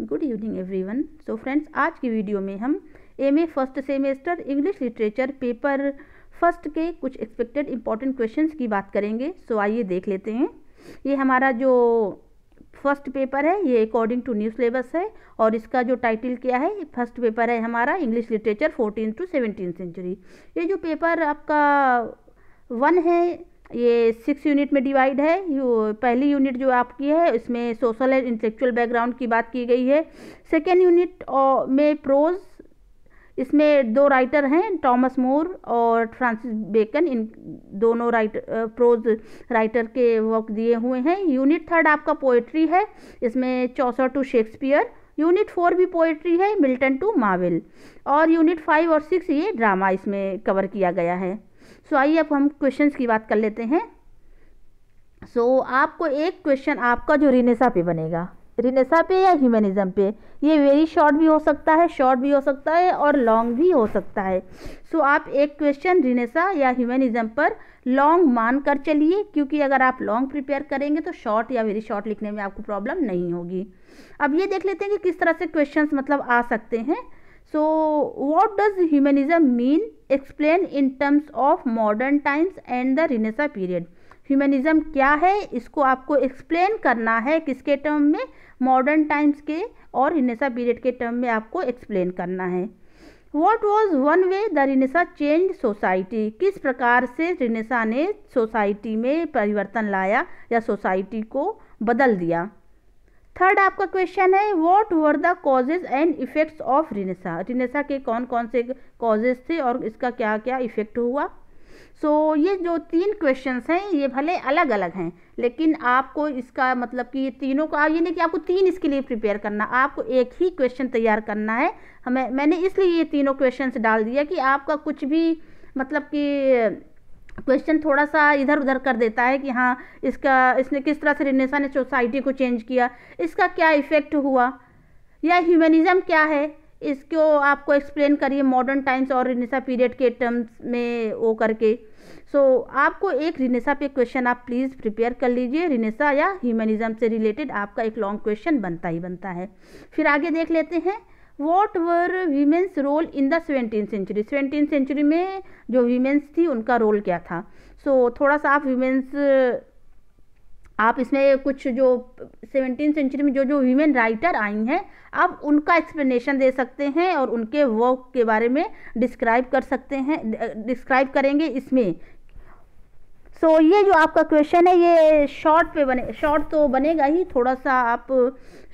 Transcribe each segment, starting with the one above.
Good evening everyone. So friends, आज की video में हम MA first semester English literature paper first के कुछ एक्सपेक्टेड इंपॉर्टेंट क्वेश्चंस की बात करेंगे। सो आइए देख लेते हैं। ये हमारा जो फर्स्ट पेपर है ये अकॉर्डिंग टू न्यू सिलेबस है और इसका जो टाइटल क्या है, फर्स्ट पेपर है हमारा English literature 14th to 17th century. ये जो पेपर आपका 1 है ये 6 यूनिट में डिवाइड है। पहली यूनिट जो आपकी है इसमें सोशल एंड इंटेलेक्चुअल बैकग्राउंड की बात की गई है। सेकेंड यूनिट में प्रोज, इसमें 2 राइटर हैं थॉमस मोर और फ्रांसिस बेकन, इन दोनों प्रोज राइटर के वर्क दिए हुए हैं। यूनिट 3 आपका पोएट्री है, इसमें चौसर टू शेक्सपियर। यूनिट 4 भी पोएट्री है, मिल्टन टू मार्वेल। और यूनिट 5 और 6 ये ड्रामा इसमें कवर किया गया है। सो आइए अब हम क्वेश्चंस की बात कर लेते हैं। सो आपको एक क्वेश्चन आपका जो रिनेसा पे बनेगा, रिनेसा पे या ह्यूमनिज्म पे, ये वेरी शॉर्ट भी हो सकता है, शॉर्ट भी हो सकता है और लॉन्ग भी हो सकता है। सो आप एक क्वेश्चन रिनेसा या ह्यूमनिज्म पर लॉन्ग मान कर चलिए, क्योंकि अगर आप लॉन्ग प्रिपेयर करेंगे तो शॉर्ट या वेरी शॉर्ट लिखने में आपको प्रॉब्लम नहीं होगी। अब ये देख लेते हैं कि किस तरह से क्वेश्चंस मतलब आ सकते हैं। So what does humanism mean? Explain in terms of modern times and the Renaissance period. Humanism क्या है, इसको आपको एक्सप्लेन करना है किसके टर्म में, मॉडर्न टाइम्स के और रिनेसा पीरियड के टर्म में आपको एक्सप्लेन करना है। What was one way the Renaissance changed society? किस प्रकार से रिनेसा ने सोसाइटी में परिवर्तन लाया या सोसाइटी को बदल दिया। थर्ड आपका क्वेश्चन है what were the causes and effects of renaissance. Renaissance के कौन कौन से कॉजेज थे और इसका क्या क्या इफेक्ट हुआ। सो ये जो 3 क्वेश्चंस हैं ये भले अलग अलग हैं, लेकिन आपको इसका मतलब कि ये तीनों का, ये नहीं कि आपको 3 इसके लिए प्रिपेयर करना, आपको एक ही क्वेश्चन तैयार करना है। मैंने इसलिए ये तीनों क्वेश्चंस डाल दिया कि आपका कुछ भी मतलब कि क्वेश्चन थोड़ा सा इधर उधर कर देता है कि हाँ इसने किस तरह से रिनेसा ने सोसाइटी को चेंज किया, इसका क्या इफेक्ट हुआ, या ह्यूमनिज्म क्या है इसको आपको एक्सप्लेन करिए मॉडर्न टाइम्स और रिनेसा पीरियड के टर्म्स में वो करके। सो आपको एक रिनेसा पे क्वेश्चन आप प्लीज़ प्रिपेयर कर लीजिए। रिनेसा या ह्यूमनिज्म से रिलेटेड आपका एक लॉन्ग क्वेश्चन बनता ही बनता है। फिर आगे देख लेते हैं what were women's role in the 17th century. 17th century में जो वीमेंस थी उनका रोल क्या था। सो थोड़ा सा आप वीमेंस, आप इसमें कुछ जो 17th सेंचुरी में जो वीमेन राइटर आई हैं आप उनका एक्सप्लेनेशन दे सकते हैं और उनके वर्क के बारे में डिस्क्राइब कर सकते हैं, डिस्क्राइब करेंगे इसमें। सो ये जो आपका क्वेश्चन है ये शॉर्ट पे बने, शॉर्ट तो बनेगा ही, थोड़ा सा आप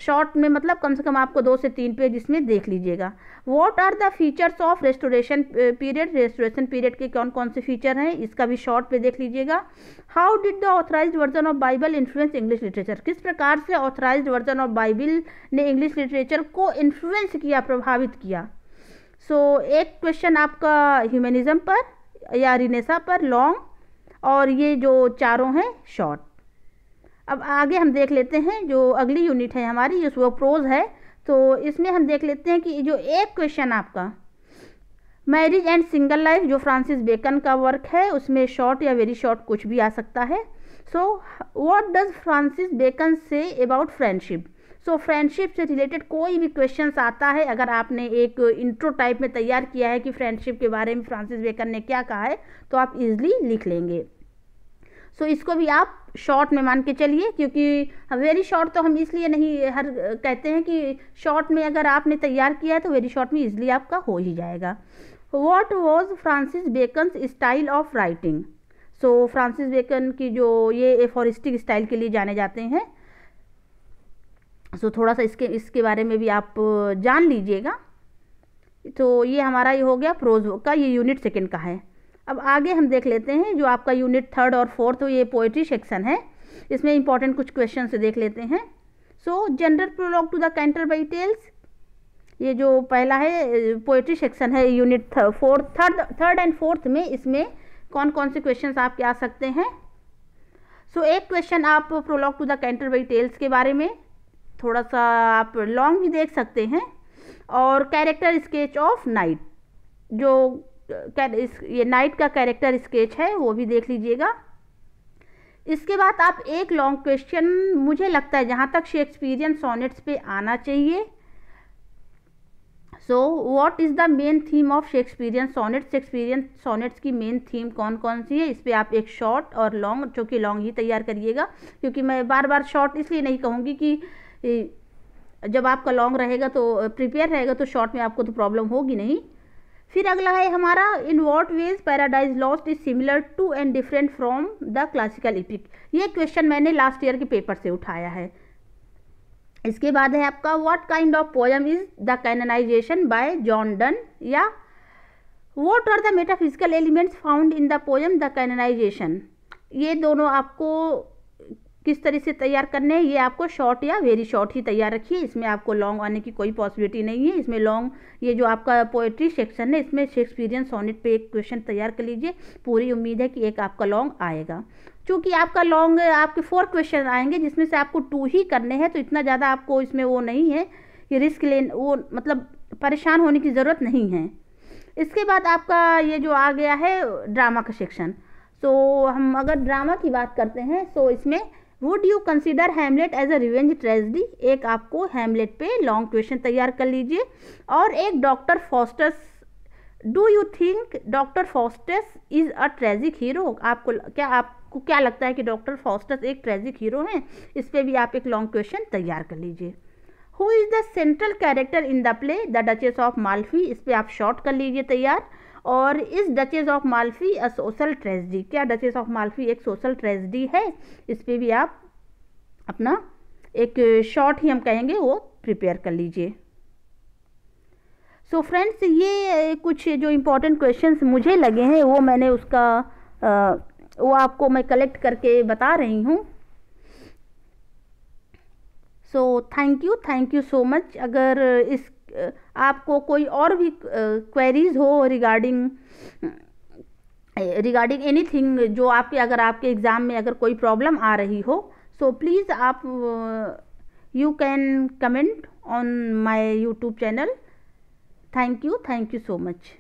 शॉर्ट में मतलब कम से कम आपको 2 से 3 पेज इसमें देख लीजिएगा। What are the features of restoration period. Restoration period के कौन कौन से फीचर हैं इसका भी शॉर्ट पे देख लीजिएगा। How did the authorised version of Bible influence English literature. किस प्रकार से ऑथराइज्ड वर्जन ऑफ बाइबल ने इंग्लिश लिटरेचर को इन्फ्लुएंस किया, प्रभावित किया। सो एक क्वेश्चन आपका ह्यूमनिज्म पर या रिनेसा पर लॉन्ग, और ये जो चारों हैं शॉर्ट। अब आगे हम देख लेते हैं जो अगली यूनिट है हमारी, जो वो प्रोज है। तो इसमें हम देख लेते हैं कि जो एक क्वेश्चन आपका मैरिज एंड सिंगल लाइफ जो फ्रांसिस बेकन का वर्क है उसमें शॉर्ट या वेरी शॉर्ट कुछ भी आ सकता है। So what does Francis Bacon say about friendship. So friendship से रिलेटेड कोई भी क्वेश्चंस आता है, अगर आपने एक इंट्रो टाइप में तैयार किया है कि फ्रेंडशिप के बारे में फ्रांसिस बेकन ने क्या कहा है तो आप इजीली लिख लेंगे। सो इसको भी आप शॉर्ट में मान के चलिए, क्योंकि वेरी शॉर्ट तो हम इसलिए नहीं कहते हैं कि शॉर्ट में अगर आपने तैयार किया है तो वेरी शॉर्ट में इजीली आपका हो ही जाएगा। What was Francis Bacon style of writing. So Francis Bacon की जो ये एफोरिस्टिक स्टाइल के लिए जाने जाते हैं। सो थोड़ा सा इसके बारे में भी आप जान लीजिएगा। तो ये हमारा ये हो गया प्रोज का, ये यूनिट 2 का है। अब आगे हम देख लेते हैं जो आपका यूनिट 3 और 4 तो ये पोएट्री सेक्शन है, इसमें इंपॉर्टेंट कुछ क्वेश्चन से देख लेते हैं। So general prologue to the Canterbury tales, ये जो पहला है पोएट्री सेक्शन है यूनिट 3rd एंड 4th में, इसमें कौन कौन से क्वेश्चन आपके आ सकते हैं। सो एक क्वेश्चन आप prologue to the Canterbury tales के बारे में, थोड़ा सा आप लॉन्ग भी देख सकते हैं, और कैरेक्टर स्केच ऑफ नाइट, जो ये नाइट का कैरेक्टर स्केच है वो भी देख लीजिएगा। इसके बाद आप एक लॉन्ग क्वेश्चन, मुझे लगता है जहाँ तक शेक्सपियरियन सोनेट्स पे आना चाहिए, so what is the main theme of Shakespearean sonnets? Shakespearean sonnets की मेन थीम कौन कौन सी है? इस पर आप एक शॉर्ट और लॉन्ग, जो कि लॉन्ग ही तैयार करिएगा, क्योंकि मैं बार बार शॉर्ट इसलिए नहीं कहूँगी कि जब आपका लॉन्ग रहेगा तो प्रिपेयर रहेगा तो शॉर्ट में आपको तो प्रॉब्लम होगी नहीं। फिर अगला है हमारा, in what way Paradise Lost is similar to and different from the classical epic? ये क्वेश्चन मैंने लास्ट ईयर के पेपर से उठाया है। इसके बाद है आपका, what kind of poem is the Canonization by John Donne, या what are the metaphysical elements found in the poem the Canonization? ये दोनों आपको किस तरह से तैयार करने हैं, ये आपको शॉर्ट या वेरी शॉर्ट ही तैयार रखिए, इसमें आपको लॉन्ग आने की कोई पॉसिबिलिटी नहीं है। इसमें लॉन्ग, ये जो आपका पोएट्री सेक्शन है, इसमें शेक्सपियरियन सोनेट पे एक क्वेश्चन तैयार कर लीजिए, पूरी उम्मीद है कि एक आपका लॉन्ग आएगा। चूँकि आपका लॉन्ग, आपके 4 क्वेश्चन आएंगे जिसमें से आपको 2 ही करने हैं, तो इतना ज़्यादा आपको इसमें वो नहीं है कि रिस्क वो मतलब परेशान होने की ज़रूरत नहीं है। इसके बाद आपका ये जो आ गया है ड्रामा का सेक्शन। सो हम अगर ड्रामा की बात करते हैं, सो इसमें would you consider Hamlet as a revenge tragedy? एक आपको हैमलेट पे लॉन्ग क्वेश्चन तैयार कर लीजिए। और एक doctor Faustus, do you think doctor Faustus is a tragic hero? आपको क्या लगता है कि डॉक्टर फॉस्टस एक ट्रेजिक हीरो हैं? इस पर भी आप एक लॉन्ग क्वेश्चन तैयार कर लीजिए। Who is the central character in the play the duchess of Malfi? इस पर आप शॉर्ट कर लीजिए तैयार। और इस duchess of Malfi a social tragedy? क्या डचेस ऑफ माल्फी एक सोशल ट्रेजेडी है? इस पे भी आप अपना एक शॉर्ट ही हम कहेंगे वो प्रिपेयर कर लीजिए। सो फ्रेंड्स, ये कुछ जो इम्पोर्टेंट क्वेश्चंस मुझे लगे हैं वो मैंने वो आपको मैं कलेक्ट करके बता रही हूँ। So thank you so much. अगर इस आपको कोई और भी क्वेरीज हो रिगार्डिंग एनीथिंग, जो अगर आपके एग्ज़ाम में अगर कोई प्रॉब्लम आ रही हो, सो प्लीज़ आप you can comment on my YouTube channel. Thank you so much.